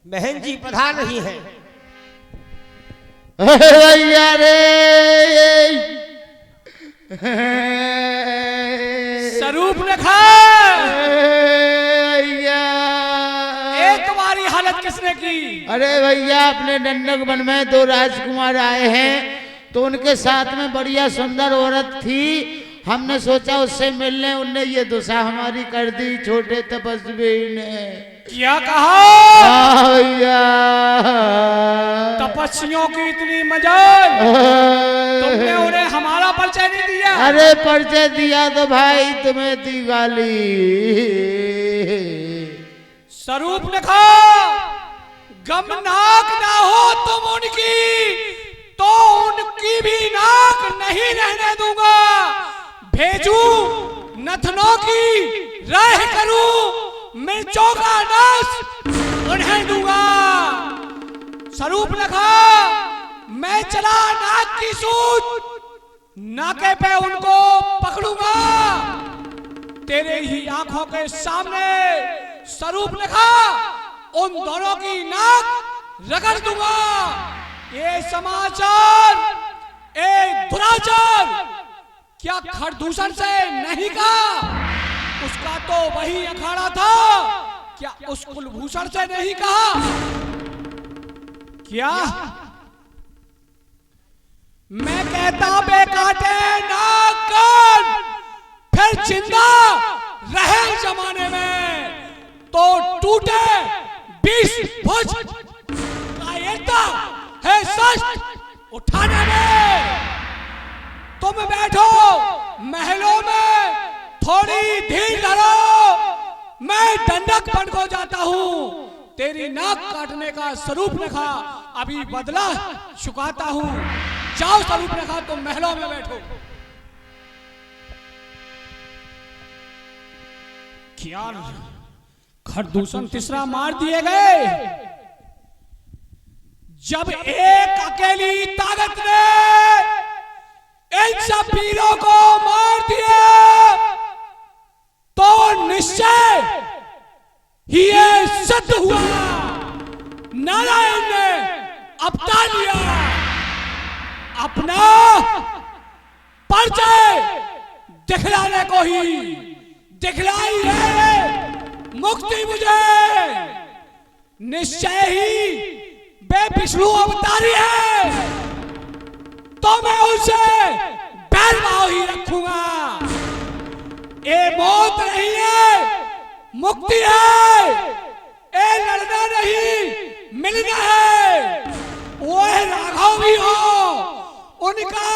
बहन जी पधार रही हैं। भैया रे स्वरूप रखा भैया। तुम्हारी हालत किसने की? अरे भैया अपने डंडक वन में दो राजकुमार आए हैं तो उनके साथ में बढ़िया सुंदर औरत थी। हमने सोचा उससे मिलने, उनने ये दुसा हमारी कर दी छोटे तपस्वी ने। क्या कहा? भैया तपस्वियों की इतनी मजाल, तुमने उन्हें हमारा परिचय नहीं दिया? अरे परिचय दिया तो भाई तुम्हें दी गाली। स्वरूप लिखा गमनाक ना हो तुम उनकी तो उनकी भी नाक नहीं रहने दूंगा। भेजू नथनों की राह करूं, मिर्चों का नाश उन्हें दूंगा। स्वरूप लिखा मैं चला नाक की सूत, नाके पे उनको पकड़ूंगा। तेरे ही आंखों के सामने स्वरूप लिखा उन दोनों की नाक रगड़ दूंगा। ये समाचार एक दुराचार क्या खरदूषण से नहीं कहा? उसका तो वही अखाड़ा था, क्या उस कुलभूषण से नहीं कहा? क्या मैं कहता बेकाटे नाक कान, फिर जिंदा रहे जमाने में तो टूटे 20 भुज कायरता है सच उठाने में। तुम बैठो महलों में थोड़ी धीर धरो, मैं दंडक बन को जाता हूं। तेरी नाक काटने का स्वरूप रेखा अभी बदला चुकाता हूं। जाओ स्वरूप रेखा तुम महलों में बैठो। क्या खरदूषण तीसरा मार दिए गए? जब एक अकेली ताकत ने इन सब वीरों को मार दिया तो निश्चय ही ये सिद्ध हुआ नारायण ने अपना लिया अपना परिचय दिखलाने को ही दिखलाई है मुक्ति मुझे। निश्चय ही वे विष्णु अवतारी है तो मैं उसे बैर भाव ही रखूंगा। ये मौत नहीं है मुक्ति है, ये लड़ना नहीं मिलना है। वो राघव भी हो, उनका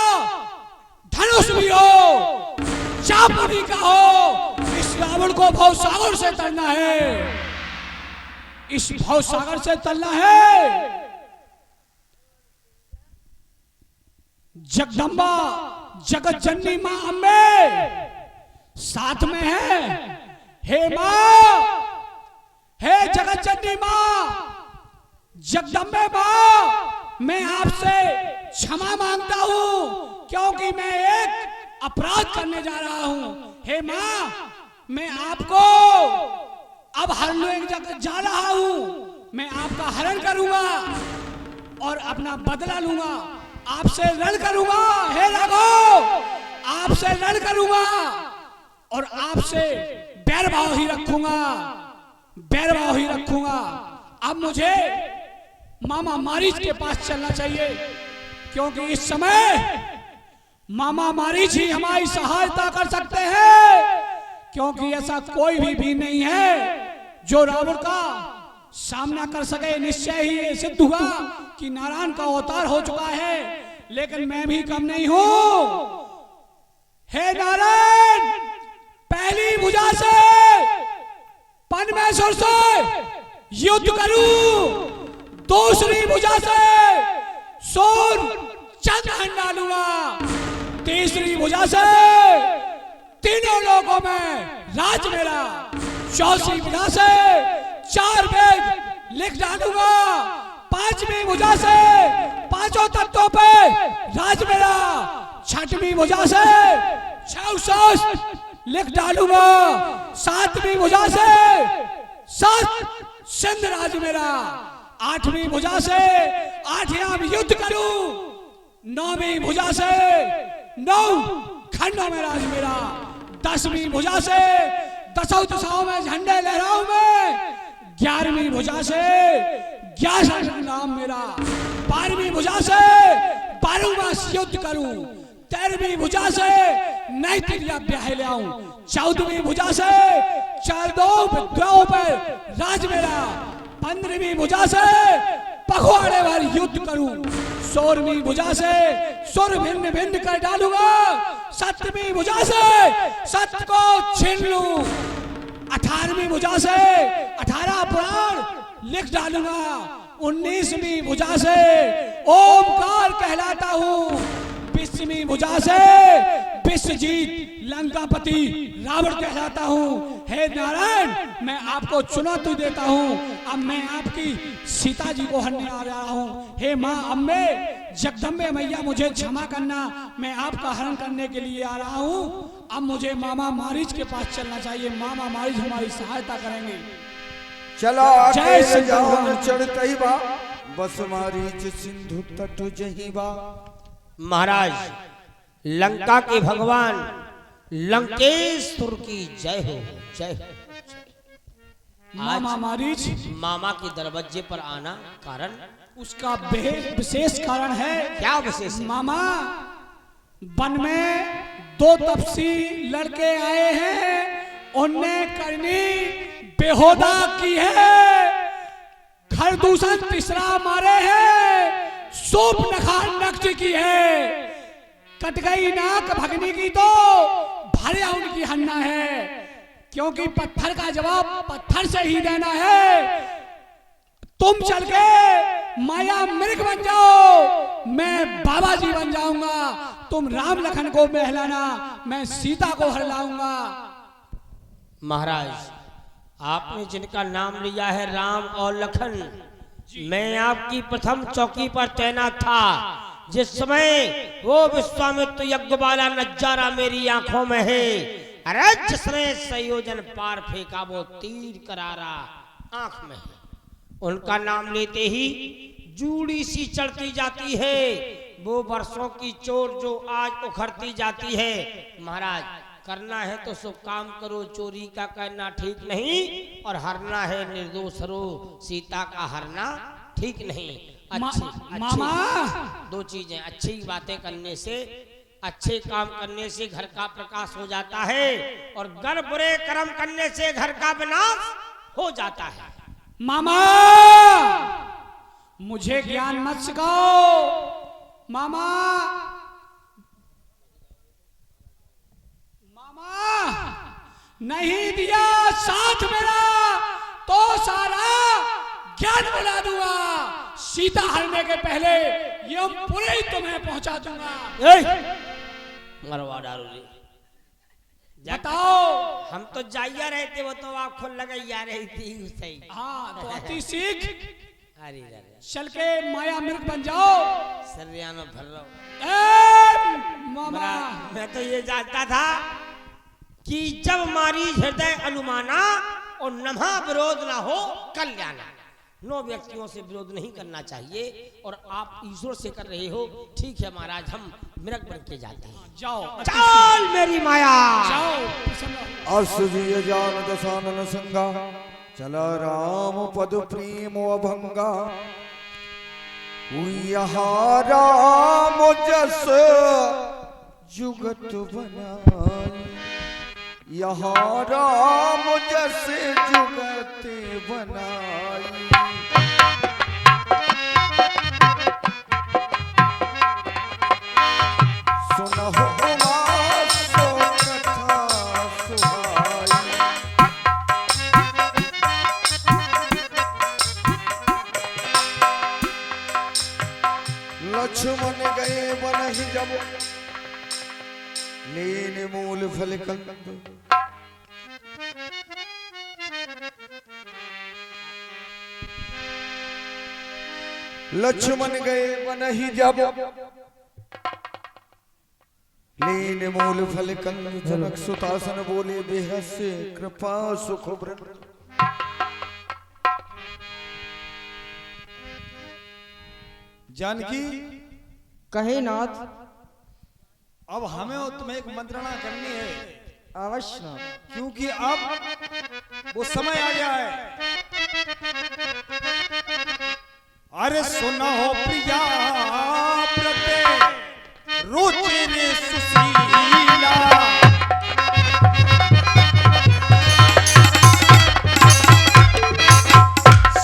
धनुष भी हो, चापुरी का हो, इस रावण को भवसागर से तरना है, इस भवसागर से तरना है। जगदम्बा जगत जननी मां अम्बे साथ में है। हे मां, हे जगत जननी मां, जगदम्बे मां, मैं आपसे क्षमा मांगता हूं क्योंकि मैं एक अपराध करने जा रहा हूं। हे मां, मैं आपको अब हरने जा रहा हूं। मैं आपका हरण करूंगा और अपना बदला लूंगा, आपसे रण करूंगा। हे राघव, आपसे रण करूंगा और आपसे बैरभाव ही रखूंगा, बैरभाव ही रखूंगा। अब मुझे मामा मारीच के पास चलना चाहिए क्योंकि इस समय मामा मारीच ही हमारी सहायता कर सकते हैं, क्योंकि ऐसा कोई भी नहीं है जो रावण का सामना कर सके। निश्चय ही ये सिद्ध हुआ कि नारायण का अवतार हो चुका है, लेकिन मैं भी कम नहीं हूं। हे नारायण, पहली भुजा से परमेश्वर से युद्ध करूं, दूसरी भुजा से सूर्य चंद्र डालूंगा, तीसरी भुजा से तीनों लोगों में राज मेरा, चौथी भुजा से 4 वेद लिख डालूंगा, 5वीं भुजा से 5 तत्वों पे राज मेरा, 6वीं भुजा से 6 शास्त्र लिख डालूंगा, 7वीं भुजा से 7 सिंध राज मेरा, 8वीं भुजा से 8 याम युद्ध करूं, 9वीं भुजा से 9 खंडों में राज मेरा, 10वीं भुजा से 10 दिशाओं में झंडे लहराऊं मैं, 11वीं भुजा से 11 नाम मेरा, 12वीं भुजा से 12 मास युद्ध करूं, 13वीं भुजा से नई तिरिया ब्याह ले आऊं, 14वीं भुजा से 4 दो विद्रोह पर राज मेरा, 15वीं भुजा से पखवाड़े भर युद्ध करूं, 16वीं भुजा से सुर भिन्न भिन्न कर डालूंगा, 17वीं भुजा से सत्य को छीन लूं, 18वीं भुजा से 18 पुराण लिख डालूंगा, 19वीं भुजा से ओमकार कहलाता हूं, 20वीं भुजा से विश्वजीत लंकापति रावण कहलाता हूं। हे नारायण, मैं आपको चुनौती देता हूं, अब मैं आपकी सीता जी को हरने आ रहा हूं। हे मां अम्बे जगदम्बे मैया, मुझे क्षमा करना, मैं आपका हरण करने के लिए आ रहा हूं। अब मुझे मामा मारीच के पास चलना चाहिए, मामा मारीच हमारी सहायता करेंगे। चला जय के श्री जान भगवान। चढ़तई बा, बस मारीच सिंधु तट जही बा। महाराज, लंका के भगवान लंकेश्वर की जय हो, जय हो। मामा मारीच मामा के दरवाजे पर आना कारण? उसका विशेष कारण है। क्या विशेष है? मामा, वन में 2 तपसी लड़के आए हैं, उनने करनी बेहोदा की है, खरदूषण तीसरा मारे हैं, सूप नक्श की है, कट गई नाक भगनी की तो भारे उनकी हन्ना है, क्योंकि पत्थर का जवाब पत्थर से ही देना है। तुम चल के माया मृग बन जाओ, मैं बाबा जी बन जाऊंगा, तुम राम लखन को बहलाना, मैं सीता को हर लाऊंगा। महाराज, आपने जिनका नाम लिया है राम और लखन, मैं आपकी प्रथम चौकी पर तैनात था, जिस समय वो विश्वामित्र यज्ञ वाला नजारा मेरी आंखों में है। अरे जिसने संयोजन पार फेंका वो तीर करारा आंख में है, उनका नाम लेते ही जूड़ी सी चढ़ती जाती है, वो वर्षों की चोर जो आज उखड़ती जाती है। महाराज, करना है तो सब काम करो, चोरी का करना ठीक नहीं, और हरना है निर्दोष रो, सीता का हरना ठीक नहीं। मामा, 2 चीजें, अच्छी बातें करने से, अच्छे काम करने से घर का प्रकाश हो जाता है, और गर बुरे कर्म करने से घर का विनाश हो जाता है। मामा मुझे ज्ञान मत सिखाओ। मामा, नहीं दिया साथ मेरा तो सारा ज्ञान मिला दूंगा, सीता हरने के पहले ये पूरे ही तुम्हें पहुंचा दूंगा। मरवा डालो रे। बताओ। हम तो जाइया रहे थे, वो तो आप खुद लगाइया रही थी सही। हाँ, तो अति सीख अरे चल के माया मृग बन जाओ। सर्रियानो भर रहा मामा, मैं तो ये जानता था कि जब मारी हृदय अनुमाना और नम्हा विरोध ना हो कल्याणा। 9 व्यक्तियों से विरोध नहीं करना चाहिए, और आप ईश्वर से कर रहे हो। ठीक है महाराज, हम मृग बन के जाते हैं। जाओ, चल मेरी माया, जाओ। असुजीय जान दशानन संगा, चला राम पद प्रेम अभंगा। यहाँ राम जस जुगत बनाई, यहाँ राम जस जुगत बनाई। सुनहो सो कथा सुहाई। लक्ष्मण गए वन ही जब, लेने मूल फल कंद। लक्ष्मण गए वन ही जब, लीन मूल फल कंद। जनक सुतासन बोले बेहस कृपा सुख वृंद। जानकी कहे नाथ। अब हमें और तुम्हें एक मंत्रणा करनी है। अवश्य नाथ। क्योंकि अब वो समय आ गया है। अरे सुना हो प्रिया प्रते रुचि सुशीला,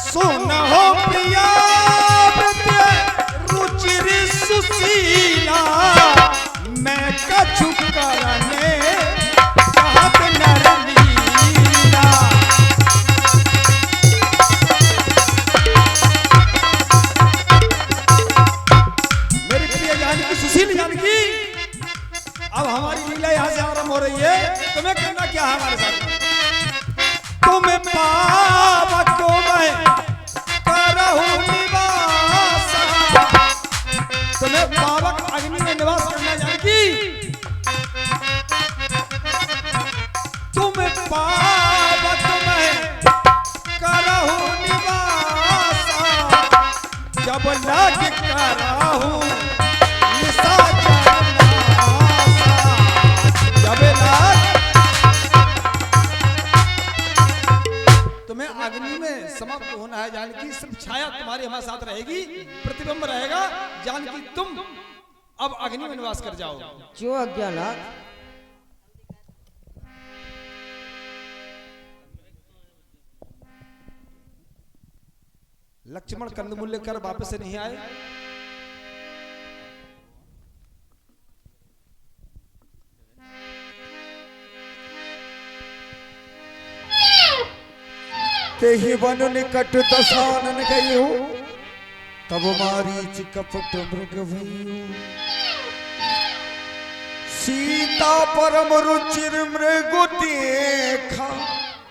सुना हो प्रिया प्रते रुचि सुशीला, मैं कछु करने चाहत नर लीला। मेरी प्रिय जानकी, सुशील जानकी, अब हमारी लीला यहाँ से आरंभ हो रही है। तुम्हें करना क्या है हमारे साथ? तुम्हें पावक को मैं करहूं निवास, तुम्हें पावक अग्नि में निवास करना जानकी। तुम्हें पावक मैं करहूं निवास, जब लग करहूं निशाचर नासा, जब लग। तुम्हें अग्नि में समाप्त होना है जानकी। सिर्फ छाया तुम्हारी हमारे साथ रहेगी, प्रतिबिंब रहेगा। जानकी तुम अब अग्नि में निवास कर जाओ। जो आज्ञा नाथ। लक्ष्मण कंदमूल लेकर वापस से नहीं आए। तेहि वन निकट दशानन गयो, तब मारीच कपट मृग भयो। सीता परम रुचिर मृग देखा,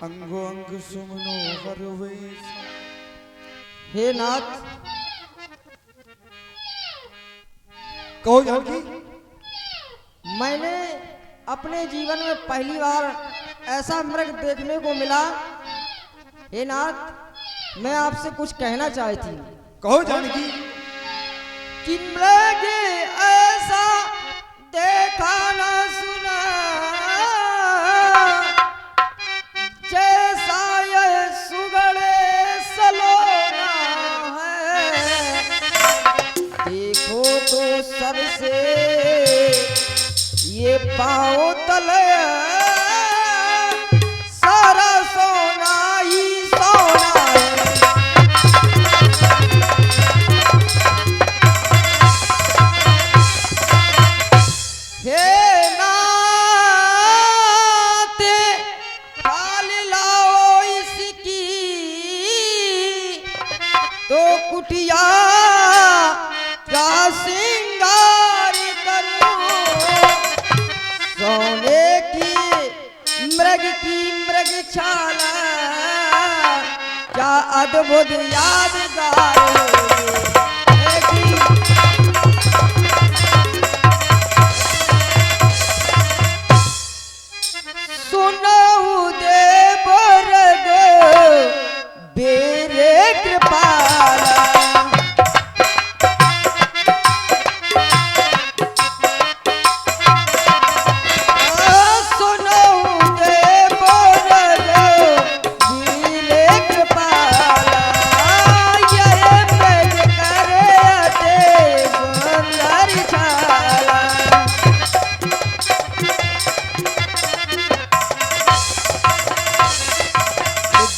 अंगो अंग सुमनोहर वेश। हे नाथ। कहो जानकी। मैंने अपने जीवन में पहली बार ऐसा मृग देखने को मिला। हे नाथ, मैं आपसे कुछ कहना चाहती हूँ। कहो जानकी। कि मृग ऐसा देखा न सुना, जैसा ये सुगड़े सलोना है। देखो तो सबसे ये पाँव तले सारा सोना ही सोना है। हे नाथ, पाल लाओ इसकी तो कुटिया का सिंगार करूं। सोने की मृग छाला क्या अद्भुत यादगार है कि सुनऊ दे बरग बेरे कृपाला।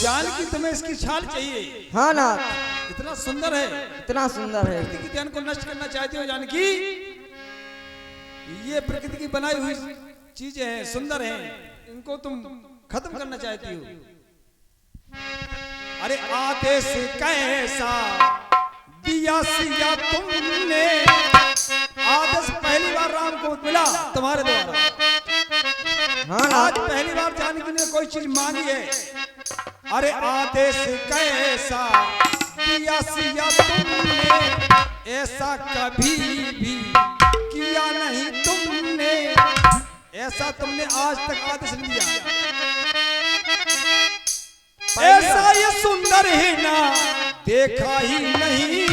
जानकी तुम्हें इसकी छाल चाहिए। हाँ नाथ। इतना सुंदर है, इतना सुंदर है। प्रकृति के ध्यान को नष्ट करना चाहती हो जानकी। ये प्रकृति की बनाई हुई चीजें हैं, सुंदर हैं, इनको तुम खत्म करना चाहती हो। अरे आदेश कैसा दिया सिया तुमने, आदेश पहली बार राम को मिला तुम्हारे द्वारा। हाँ आज पहली बार जानकी ने कोई चीज मांगी है। अरे आदेश कैसा दिया सिया तुमने, ऐसा कभी भी किया नहीं तुमने, ऐसा तुमने आज तक आदेश नहीं दिया। ऐसा ये सुंदर है ना देखा ही नहीं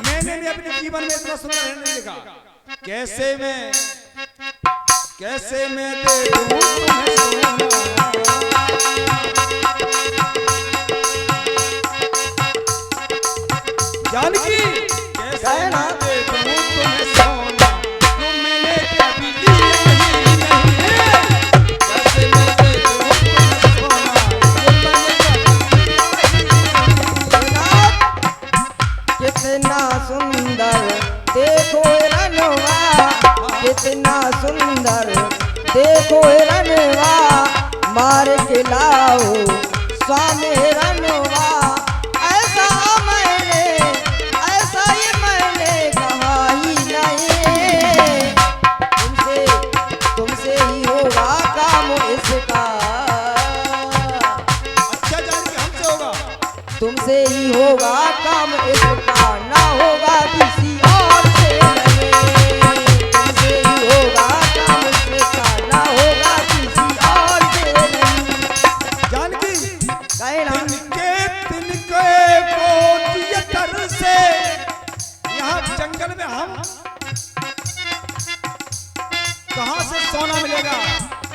मैंने मैंने अपने जीवन में इतना सुंदर है नहीं देखा। कैसे मैं दे दूं तुम्हें सोना, जानकी कैसे मैं दे दूं तुम्हें सोना, जो मैंने कभी लिया ही नहीं है। कैसे मैं दे दूं तुम्हें सोना, जो मैंने कभी लिया ही नहीं। कितना सुंदर देखो रनवा, कितना सुंदर देखो रनवा, मार के लाओ स्वामी रनवा। ऐसा ये मैंने कहा ही नहीं, तुमसे ही होगा काम इसका, अच्छा जानकी हमसे होगा। तुमसे ही होगा काम इसका, ना होगा किसी और से नहीं। तुमसे ही होगा काम इसका, ना होगा किसी और से नहीं। जानकी कहना तिनके को थिएटर से यहाँ जंगल में हम कहाँ से सोना मिलेगा,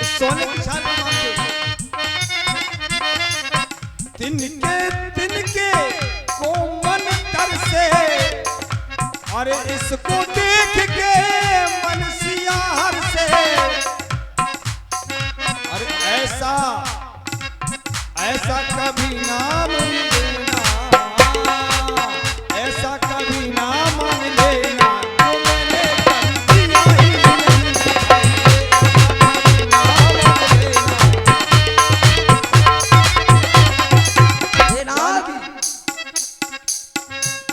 इस सोने की छाल में मांगे। तिनके को मन तर से, अरे इसको देख के मन सियार से, अरे ऐसा कभी ना मान लेना, ऐसा कभी ना मान लेना, जो मैंने कभी किया ही नहीं। ऐसा कभी ना मान लेना।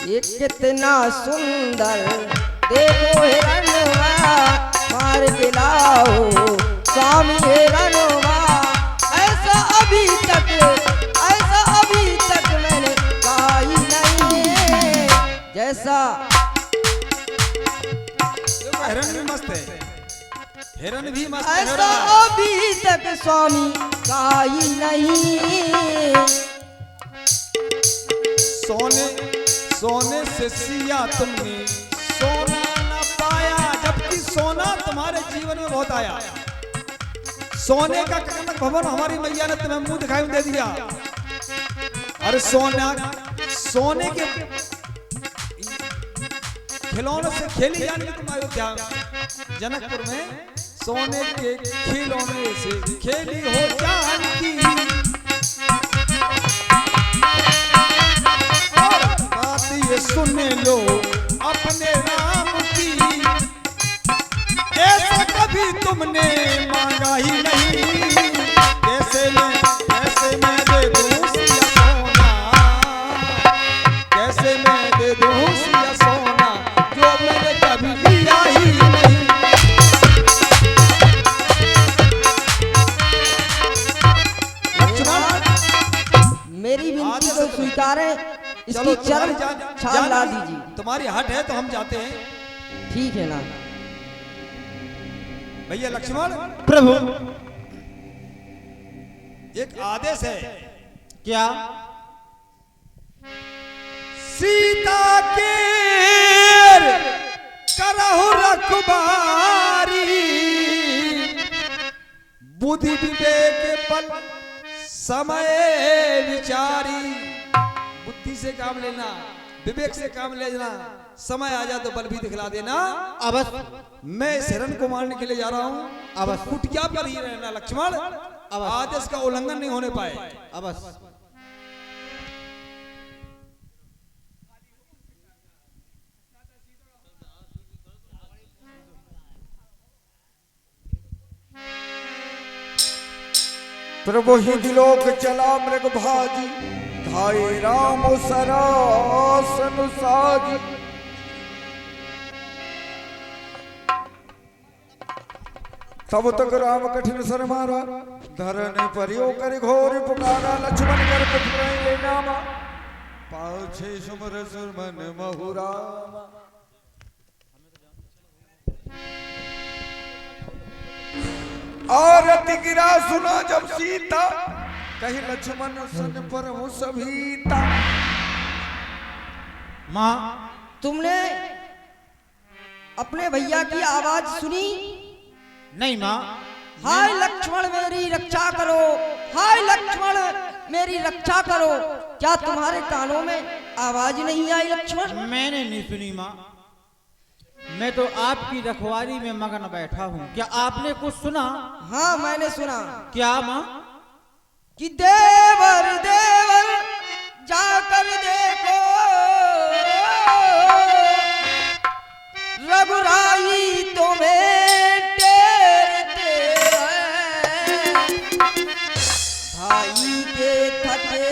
ये कितना सुंदर देखो हिरणवा, मार के लाओ स्वामी हिरणवा। ऐसा अभी तक मैंने कहा ही नहीं है। जैसा देखो हिरण भी मस्त है, हिरण भी मस्त है। ऐसा अभी तक स्वामी कहा ही नहीं। सोने से सिया तुमने सोना न पाया, जबकि सोना तुम्हारे जीवन में बहुत आया। सोने का कनक भवन हमारी मैया ने तुम्हें मुंह दिखाई दे दिया। अरे सोने के खिलौनों से खेली जाने की तुम अयोध्या जनकपुर में, सोने के खिलौने से खेली हो जानकी। बात ये सुन लो अपने राम की, ऐसा कभी तुमने मांगा ही नहीं। कैसे मैं दे दूं सिया सोना, कैसे मैं दे दूं सिया सोना, जो मैंने कभी लिया ही नहीं। लक्ष्मण मेरी विनती को स्वीकारें, इसकी चरण छाल ला दीजिए। तुम्हारी हट है तो हम जाते हैं। ठीक है ना भैया लक्ष्मण, प्रभु एक आदेश है। क्या? सीता के करहु रखबारी, बुद्धि विवेक बल समय विचारी। बुद्धि से काम लेना, विवेक से काम लेना, समय आ जाए तो बल भी दिखला देना। अवश्य। मैं इस हिरण को मारने के लिए जा रहा हूँ। अवश्य। कुटिया पर ही रहना लक्ष्मण, आदेश का उल्लंघन नहीं होने पाए। अवश्य। प्रभु ही दिलोक चला मृग भाजी, धाये राम सरासन साजी। तब तक राम कठिन सर मारा, धरन परियो कर घोर पुकारा। लक्ष्मण कर पुत्र नामा, पाछे सुमर सुमन महुरामा। आरती गिरा सुना जब सीता, कही लक्ष्मण सन पर सभीता। माँ तुमने अपने भैया की आवाज सुनी? नहीं माँ। हाय लक्ष्मण मेरी रक्षा करो, हाय लक्ष्मण मेरी रक्षा करो। क्या तुम्हारे कानों में आवाज नहीं आई लक्ष्मण? मैंने नहीं सुनी माँ, मैं तो आपकी रखवाली में मगन बैठा हूँ। क्या आपने कुछ सुना? हाँ मैंने सुना। क्या माँ? कि देवर देवर जाकर देखो, रघुराई तुम्हें टेरते हैं। भाई के थके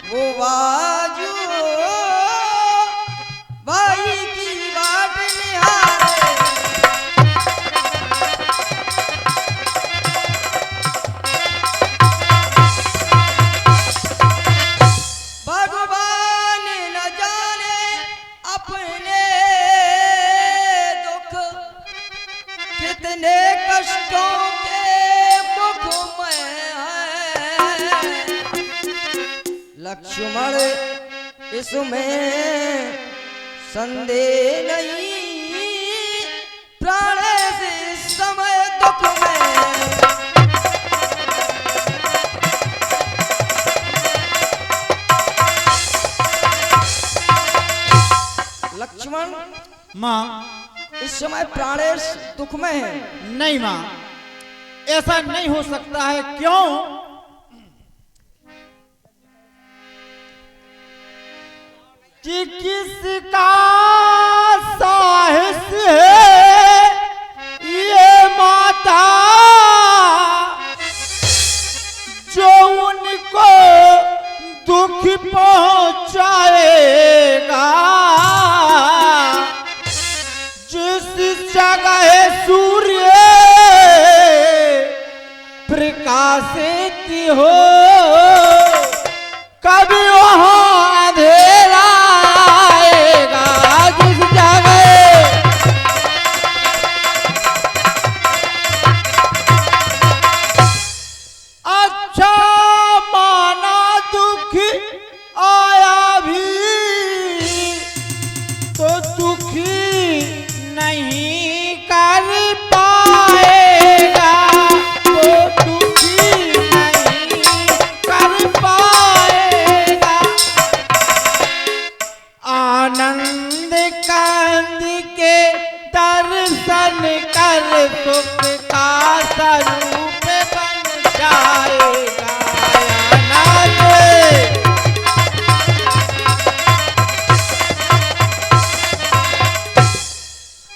वो बाजू, भाई की बाट निहारे। भगवान न जाने अपने दुख, कितने कष्टों के मुख में है। लक्ष्मण इसमें संदेह नहीं, प्राण से समय दुख में। लक्ष्मण माँ। इस समय प्राणेश दुख में है। नहीं माँ, ऐसा नहीं हो सकता है। क्यों? कि किसका साहस है ये माता, जो उनको दुख पहुंचाएगा। जिस जगह सूर्य प्रकाशित हो, कभी वहां अंधेरा आएगा। जिस जगह अच्छा माना दुख आया भी, तो दुखी नहीं कर पाएगा, तो दुखी नहीं कर पाएगा। आनंद कंद के दर्शन कर सुख का स्वरूप बन जाएगा। आनंद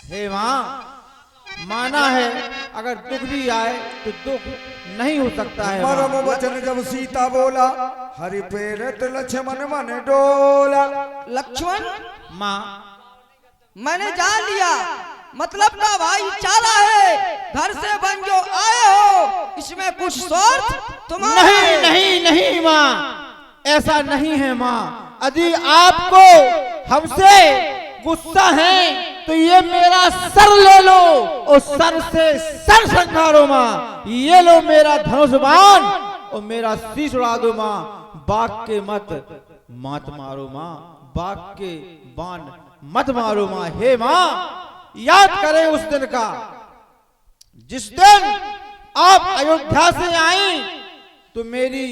हे माँ, माना है अगर दुख भी आए तो दुख नहीं हो सकता है। मरम वचन जब सीता बोला, हरि प्रेरित लक्ष्मण मन डोला। लक्ष्मण माँ, मैंने जान लिया, मतलब का भाई चाला है। घर से बन जो आए हो, इसमें कुछ स्वार्थ तुम्हारा नहीं है। नहीं नहीं माँ, ऐसा नहीं है माँ। यदि आपको हमसे गुस्सा है तो ये मेरा सर ले लो और सर से सर संघारो माँ। ये लो मेरा धनुष बाण और मेरा शीश उड़ा दो माँ। बाघ के मत मारो माँ, बाघ के बाण मत मारो माँ। हे माँ, याद करें उस दिन का, जिस दिन आप अयोध्या से आई तो मेरी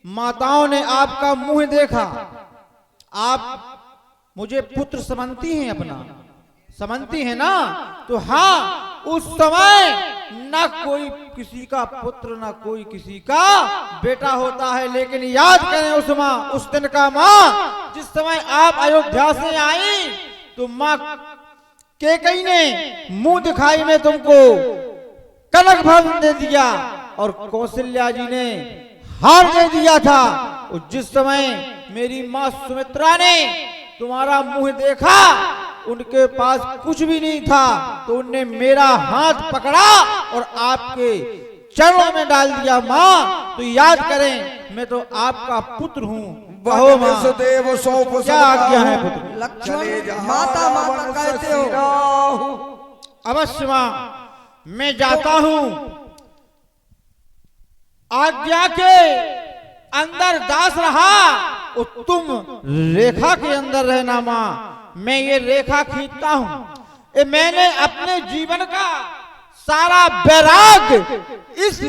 माताओं ने आपका मुंह देखा। आप मुझे पुत्र समझती हैं, अपना समझती हैं ना? तो हाँ, उस समय ना कोई किसी का पुत्र ना कोई किसी का बेटा होता है। लेकिन याद करें उस दिन का माँ, जिस समय आप अयोध्या से आई तो माँ कैकेयी ने मुंह दिखाई में तुमको कनक भवन दे दिया और कौशल्या जी ने हार दे दिया था। और जिस समय मेरी माँ सुमित्रा ने तुम्हारा मुंह देखा, उनके पास कुछ भी नहीं था, तो उनने मेरा हाथ पकड़ा और आपके चरणों में डाल दिया। माँ, तो याद करें, मैं तो आपका पुत्र हूँ। कहो माँ, देव सौंप क्या आज्ञा है पुत्र? लक्ष्मण माता माता कहते हो। अवश्य माँ, मैं जाता हूँ। आज्ञा के अंदर दास रहा और तुम रेखा के अंदर रहना माँ। मैं ये रेखा खींचता हूँ, ये मैंने अपने जीवन का सारा वैराग इस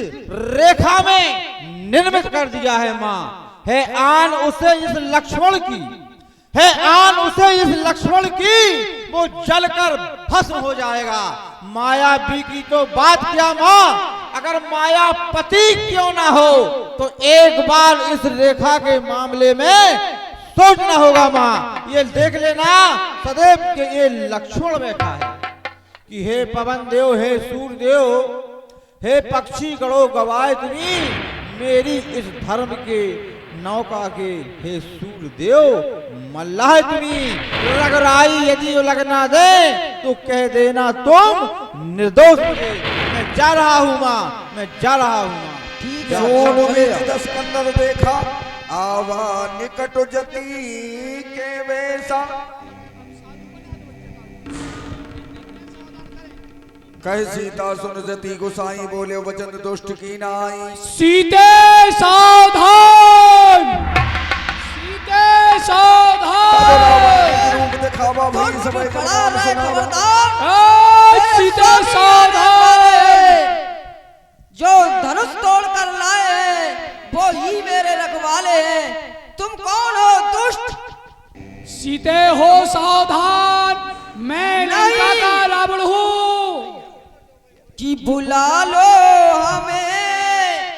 रेखा में निर्मित कर दिया है माँ। है आन उसे इस लक्ष्मण की, है आन उसे इस लक्ष्मण की, वो जलकर भस्म हो जाएगा। मायावी की तो बात क्या माँ, अगर मायापति क्यों ना हो तो एक बार इस रेखा के मामले में सोचना होगा माँ। ये देख लेना सदैव के ये लक्ष्मण बैठा है कि हे पवन देव, हे सूर्य देव, हे पक्षी गणो गवाए तुम्ही मेरी इस धर्म के नौका के, हे सूर्य देव मल्लाह तुम्ही रगराई यदि लग ना दे तो कह देना तुम निर्दोष मुझे। मैं जा रहा हूँ माँ, मैं जा रहा हूँ माँ। ठीक है सोन समझ में गया। 10 कंदर देखा आवा निकट जती के वैसा, कह सीता सुन जती गोसाई बोले वचन दुष्ट की नाई। सीते सावधान, सीते सावधान, रूप दिखावा भाई कौन समय खड़ा का रहे सुनावा। खबरदार? सीते सावधान। जो धनुष तोड़ कर लाए हैं वो ही मेरे रखवाले हैं। तुम कौन हो दुष्ट? सीते हो सावधान, मैं लंका का रावण हूँ। कि बुला लो हमें,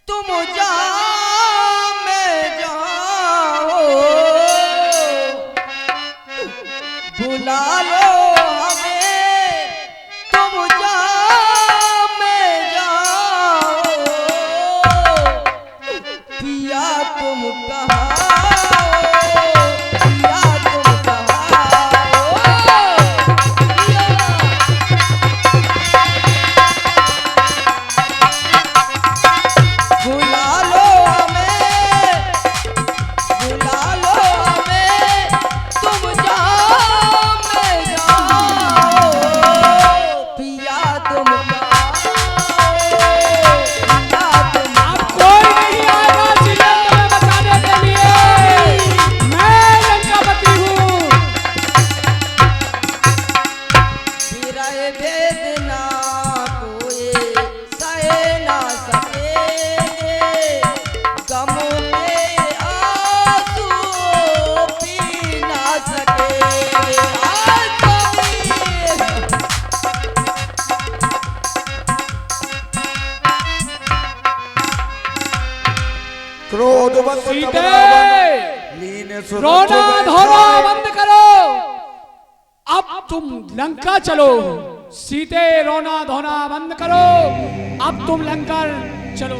तुम जाओ मैं जाओ, बुला लो हमें, तुम जाओ मैं जाओ, पिया तुम कहाँ हो, पिया तुम कहाँ हो, पिया। बुला लो हमें, बुला लो हमें, तुम जाओ मैं जाओ, पिया तुम कहाँ हो, पिया तुम अब कोई नहीं आएगा श्रीलंका में बचाने के लिए, मैं लंकापति हूँ। विरह वेदना कोई सह ना सकेंगे, गम के आंसू पी ना सकेंगे। क्रोधवंत तब सीते रावण लीन सुरत रोना बैठा। धोना बंद करो, अब तुम लंका चलो। सीते रोना धोना बंद करो, अब तुम लंका चलो।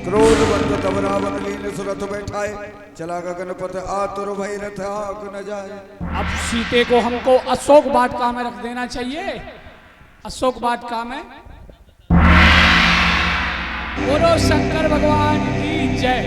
क्रोधवंत तब रावण लीन सुरत बैठाए, चला गगन पथ आतुर भय रथ आग न जाए। अब सीते को हमको अशोक वाटिका में रख देना चाहिए। अशोक वाटिका में। बोलो शंकर भगवान की जय।